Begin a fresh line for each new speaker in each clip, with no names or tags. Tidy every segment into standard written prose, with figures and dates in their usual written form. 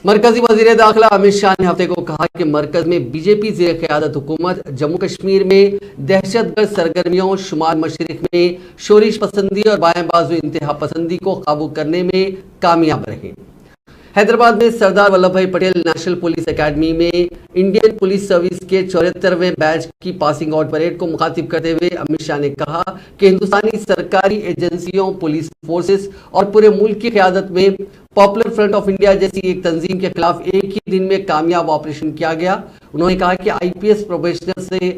मरकजी वजीर दाखिला अमित शाह ने हफ्ते को कहा कि मरकज में बीजेपी ज़ेर क़यादत हुकूमत जम्मू कश्मीर में दहशतगर्द सरगर्मियों, शुमाल मशरिक में शोरिश पसंदी और बाएं बाजू इंतहा पसंदी को काबू करने में कामयाब रहे। हैदराबाद में सरदार वल्लभ भाई पटेल नेशनल पुलिस एकेडमी में इंडियन पुलिस सर्विस के 74वें बैच की पासिंग आउट परेड को मुखातिब करते हुए अमित शाह ने कहा कि हिंदुस्तानी सरकारी एजेंसियों, पुलिस फोर्सेस और पूरे मुल्क की क़यादत में पॉपुलर फ्रंट ऑफ इंडिया जैसी एक तंजीम के खिलाफ एक ही दिन में कामयाब ऑपरेशन किया गया। उन्होंने कहा कि आईपीएस प्रोफेशनल से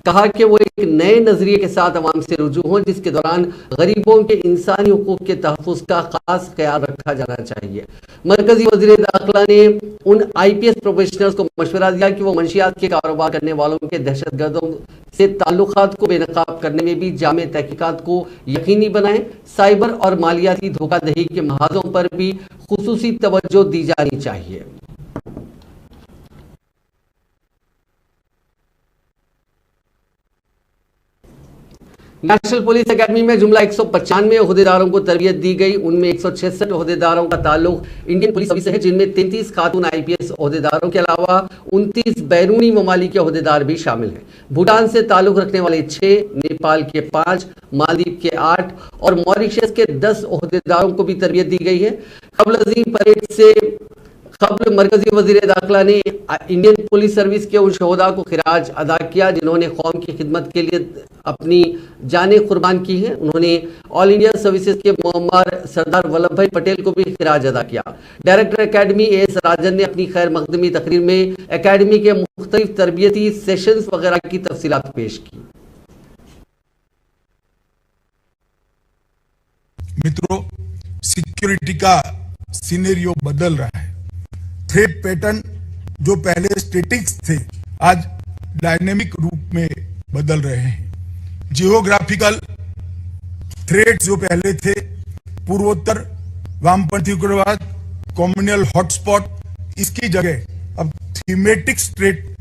कहा कि वो एक नए नजरिए के साथ अवाम से रुजू हों, जिसके दौरान गरीबों के इंसानी हुकूक के तहफ़्फ़ुज़ का खास ख्याल रखा जाना चाहिए। मरकजी वज़ीर दाखिला ने उन आईपीएस प्रोफेशनल्स को मशवरा दिया कि वो मंशियात के कारोबार करने वालों के दहशतगर्दों से ताल्लुकात को बेनकाब करने में भी जामे तहकीकात को यकीनी बनाएं। साइबर और मालियाती धोखाधड़ी के महाजों पर भी खुसूसी तवज्जो दी जानी चाहिए। नेशनल पुलिस एकेडमी में जुमला 195 ओहदेदारों को तरबियत दी गई। उनमें 166 ओहदेदारों का ताल्लुक इंडियन पुलिस सर्विस से है, जिनमें 33 खातून आईपीएस ओहदेदारों के अलावा 29 बैरूनी ममालिक के ओहदेदार भी शामिल हैं। भूटान से ताल्लुक रखने वाले 6, नेपाल के 5, मालदीव के 8 और मॉरिशस के 10 ओहदेदारों को भी तरबियत दी गई है। कबल अज़ीम परेड से कबल मरकजी वजीर दाखिला ने इंडियन पुलिस सर्विस के उन शोहदा को खिराज अदा किया जिन्होंने कौम की खिदमत के लिए अपनी जानें कुर्बान की हैं। उन्होंने ऑल इंडिया सर्विसेज के मोहम्मद सरदार वल्लभ भाई पटेल को भी खिराज अदा किया। डायरेक्टर एकेडमी एस राजन ने अपनी खैर मकदमी तकरीर में एकेडमी के मुख्तलिफ तरबियती सेशंस वगैरह की तफसीलात पेश की।
मित्रों, सिक्योरिटी का सिनेरियो बदल रहा है। थ्रेट पैटर्न जो पहले स्टैटिक्स थे आज डायनेमिक रूप में बदल रहे हैं। जियोग्राफिकल थ्रेट्स जो पहले थे, पूर्वोत्तर, वामपंथी उग्रवाद, कम्युनल हॉटस्पॉट, इसकी जगह अब थीमेटिक थ्रेट